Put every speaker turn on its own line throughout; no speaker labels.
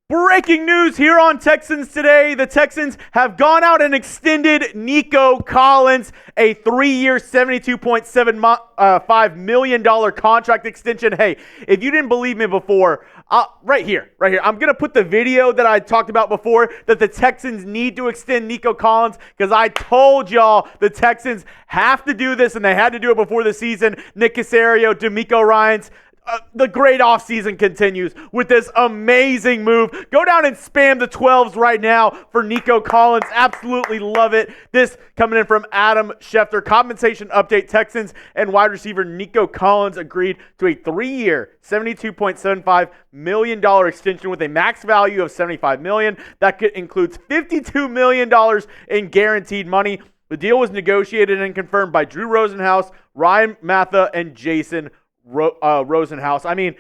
Breaking news here on Texans Today. The Texans have gone out and extended Nico Collins a 3-year, $72.75 million contract extension. Hey, if you didn't believe me before, right here. I'm going to put the video that I talked about before that the Texans need to extend Nico Collins because I told y'all the Texans have to do this and they had to do it before the season. Nick Caserio, D'Amico Ryans. The great offseason continues with this amazing move. Go down and spam the 12s right now for Nico Collins. Absolutely love it. This coming in from Adam Schefter. Compensation update. Texans and wide receiver Nico Collins agreed to a 3-year, $72.75 million extension with a max value of $75 million. That includes $52 million in guaranteed money. The deal was negotiated and confirmed by Drew Rosenhaus, Ryan Matha, and Jason Rosenhaus. I mean,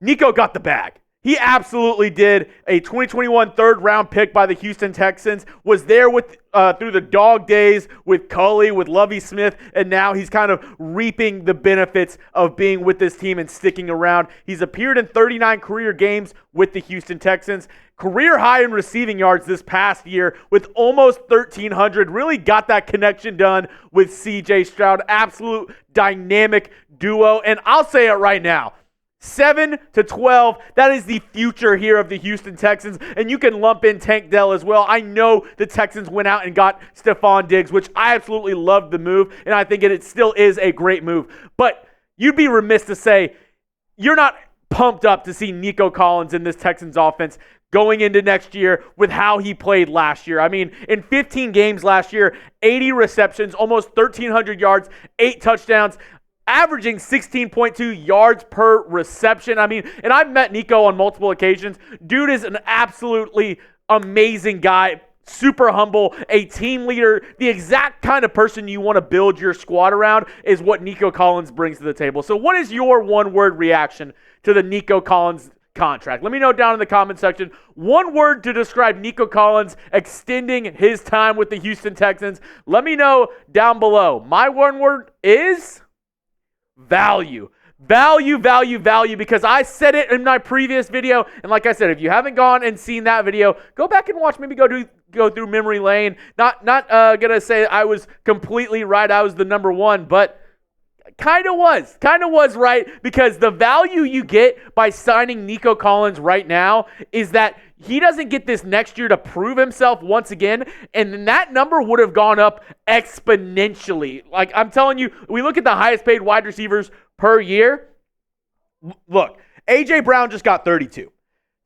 Nico got the bag. He absolutely did. A 2021 third-round pick by the Houston Texans, was there with through the dog days with Culley, with Lovie Smith, and now he's kind of reaping the benefits of being with this team and sticking around. He's appeared in 39 career games with the Houston Texans. Career high in receiving yards this past year with almost 1,300. Really got that connection done with CJ Stroud. Absolute dynamic duo. And I'll say it right now. 7 to 12, that is the future here of the Houston Texans, and you can lump in Tank Dell as well. I know the Texans went out and got Stephon Diggs, which I absolutely loved the move, and I think it still is a great move. But you'd be remiss to say you're not pumped up to see Nico Collins in this Texans offense going into next year with how he played last year. I mean, in 15 games last year, 80 receptions, almost 1,300 yards, 8 touchdowns, averaging 16.2 yards per reception. I mean, and I've met Nico on multiple occasions. Dude is an absolutely amazing guy, super humble, a team leader. The exact kind of person you want to build your squad around is what Nico Collins brings to the table. So what is your one-word reaction to the Nico Collins contract? Let me know down in the comment section. One word to describe Nico Collins extending his time with the Houston Texans. Let me know down below. My one word is value. Value, because I said it in my previous video. And like I said, if you haven't gone and seen that video, go back and watch. Maybe go through memory lane. Not gonna say I was completely right. I was the number one, but kind of was right, because the value you get by signing Nico Collins right now is that he doesn't get this next year to prove himself once again, and then that number would have gone up exponentially. Like I'm telling you, we look at the highest paid wide receivers per year. Look, A.J. Brown just got 32.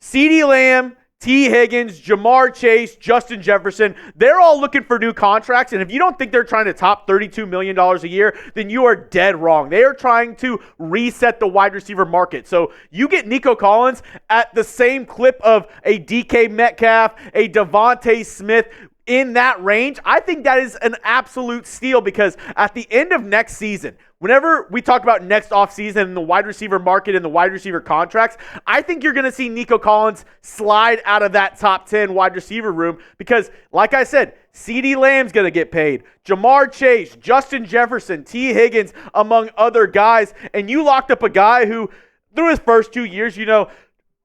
CeeDee Lamb, T. Higgins, Jamar Chase, Justin Jefferson, they're all looking for new contracts. And if you don't think they're trying to top $32 million a year, then you are dead wrong. They are trying to reset the wide receiver market. So you get Nico Collins at the same clip of a DK Metcalf, a Devontae Smith, in that range. I think that is an absolute steal, because at the end of next season, whenever we talk about next offseason and the wide receiver market and the wide receiver contracts, I think you're going to see Nico Collins slide out of that top 10 wide receiver room because, like I said, CeeDee Lamb's going to get paid. Jamar Chase, Justin Jefferson, T. Higgins, among other guys. And you locked up a guy who, through his first 2 years,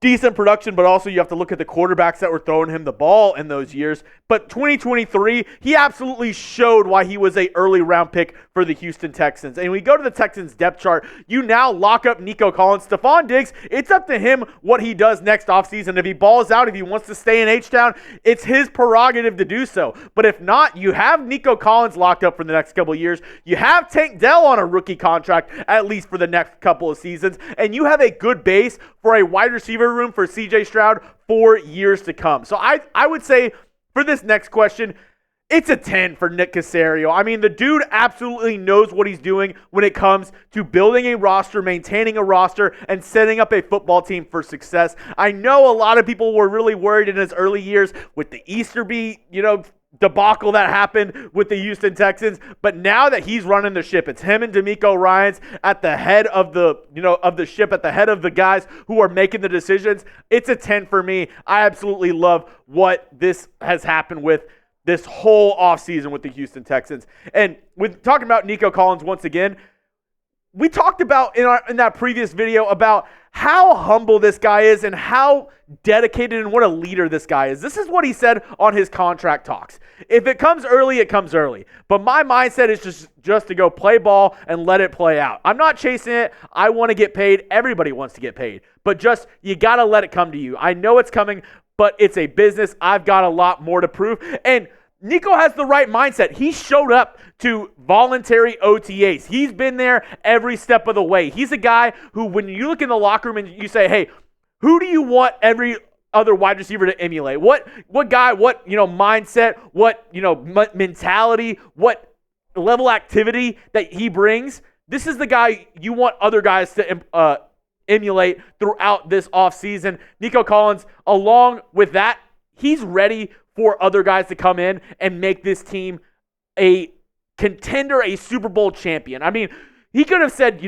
decent production, but also you have to look at the quarterbacks that were throwing him the ball in those years. But 2023, he absolutely showed why he was an early round pick for the Houston Texans. And when we go to the Texans depth chart, you now lock up Nico Collins. Stephon Diggs, it's up to him what he does next offseason. If he balls out, if he wants to stay in H-Town, it's his prerogative to do so. But if not, you have Nico Collins locked up for the next couple of years. You have Tank Dell on a rookie contract, at least for the next couple of seasons. And you have a good base for a wide receiver room for CJ Stroud for years to come. So I would say for this next question, it's a 10 for Nick Caserio. I mean, the dude absolutely knows what he's doing when it comes to building a roster, maintaining a roster, and setting up a football team for success. I know a lot of people were really worried in his early years with the Easterby, debacle that happened with the Houston Texans, but now that he's running the ship, it's him and D'Amico Ryans at the head of the ship, at the head of the guys who are making the decisions. It's a 10 for me. I absolutely love what this has happened with this whole offseason with the Houston Texans. And with talking about Nico Collins once again, we talked about in that previous video about how humble this guy is and how dedicated and what a leader this guy is. This is what he said on his contract talks. If it comes early, it comes early. But my mindset is just to go play ball and let it play out. I'm not chasing it. I want to get paid. Everybody wants to get paid. But just, you got to let it come to you. I know it's coming, but it's a business. I've got a lot more to prove. And Nico has the right mindset. He showed up to voluntary OTAs. He's been there every step of the way. He's a guy who, when you look in the locker room and you say, hey, who do you want every other wide receiver to emulate? What guy, what, mindset, what, mentality, what level activity that he brings? This is the guy you want other guys to emulate throughout this offseason. Nico Collins, along with that, he's ready for other guys to come in and make this team a contender, a Super Bowl champion. I mean, he could have said,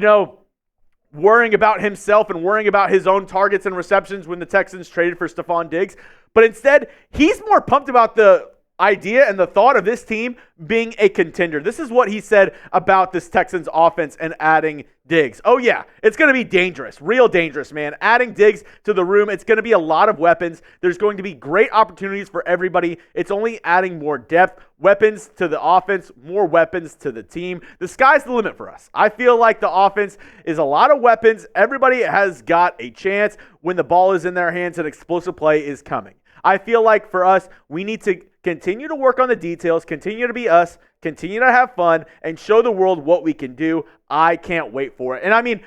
worrying about himself and worrying about his own targets and receptions when the Texans traded for Stephon Diggs. But instead, he's more pumped about the idea and the thought of this team being a contender. This is what he said about this Texans offense and adding Diggs. Oh yeah, it's going to be dangerous, real dangerous, man. Adding Diggs to the room, it's going to be a lot of weapons. There's going to be great opportunities for everybody. It's only adding more depth, weapons to the offense, more weapons to the team. The sky's the limit for us. I feel like the offense is a lot of weapons. Everybody has got a chance when the ball is in their hands and explosive play is coming. I feel like for us, we need to continue to work on the details, continue to be us, continue to have fun, and show the world what we can do. I can't wait for it. And I mean,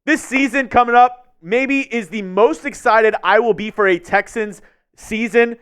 this season coming up maybe is the most excited I will be for a Texans season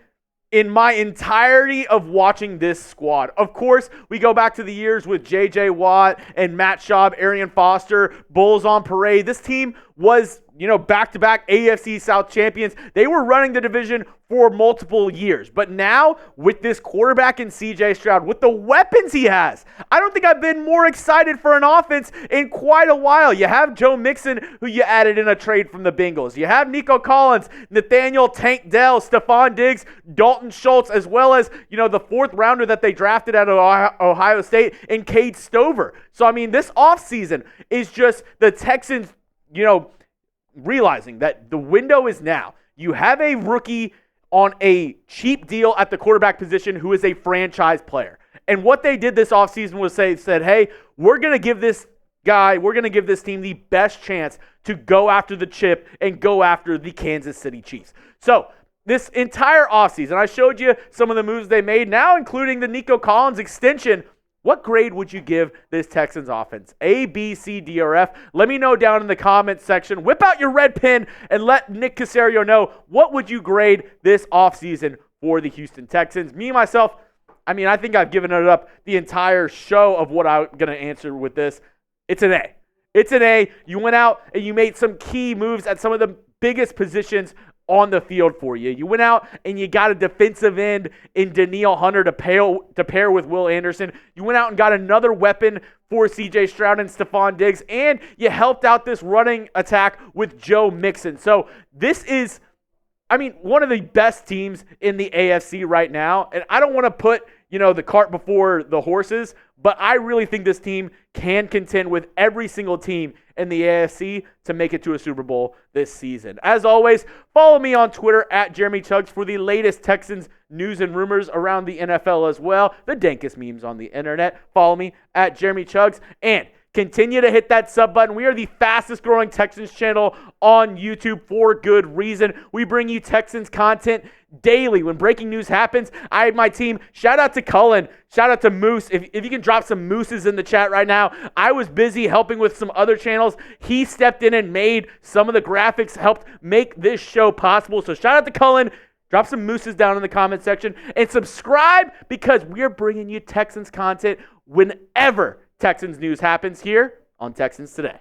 in my entirety of watching this squad. Of course, we go back to the years with J.J. Watt and Matt Schaub, Arian Foster, Bulls on parade. This team was, back-to-back AFC South champions. They were running the division for multiple years. But now, with this quarterback in CJ Stroud, with the weapons he has, I don't think I've been more excited for an offense in quite a while. You have Joe Mixon, who you added in a trade from the Bengals. You have Nico Collins, Nathaniel Tank Dell, Stephon Diggs, Dalton Schultz, as well as, the fourth rounder that they drafted out of Ohio State, and Cade Stover. So, I mean, this offseason is just the Texans, realizing that the window is now. You have a rookie on a cheap deal at the quarterback position who is a franchise player. And what they did this offseason was said, hey, we're going to give this team the best chance to go after the chip and go after the Kansas City Chiefs. So this entire offseason, I showed you some of the moves they made, now including the Nico Collins extension. What grade would you give this Texans offense? A, B, C, D, or F? Let me know down in the comments section. Whip out your red pen and let Nick Caserio know what would you grade this offseason for the Houston Texans. Me, myself, I think I've given it up the entire show of what I'm going to answer with this. It's an A. It's an A. You went out and you made some key moves at some of the biggest positions on the field for you. You went out and you got a defensive end in Danielle Hunter to pair with Will Anderson. You went out and got another weapon for CJ Stroud and Stephon Diggs, and you helped out this running attack with Joe Mixon. So this is, one of the best teams in the AFC right now, and I don't want to put, the cart before the horses, but I really think this team can contend with every single team in the AFC to make it to a Super Bowl this season. As always, follow me on Twitter at Jeremy Chuggs for the latest Texans news and rumors around the NFL as well. The dankest memes on the internet. Follow me at Jeremy Chuggs and continue to hit that sub button. We are the fastest growing Texans channel on YouTube for good reason. We bring you Texans content daily. When breaking news happens, I have my team. Shout out to Cullen. Shout out to Moose. If you can drop some mooses in the chat right now. I was busy helping with some other channels. He stepped in and made some of the graphics, helped make this show possible. So shout out to Cullen. Drop some mooses down in the comment section and subscribe because we're bringing you Texans content whenever Texans news happens here on Texans Today.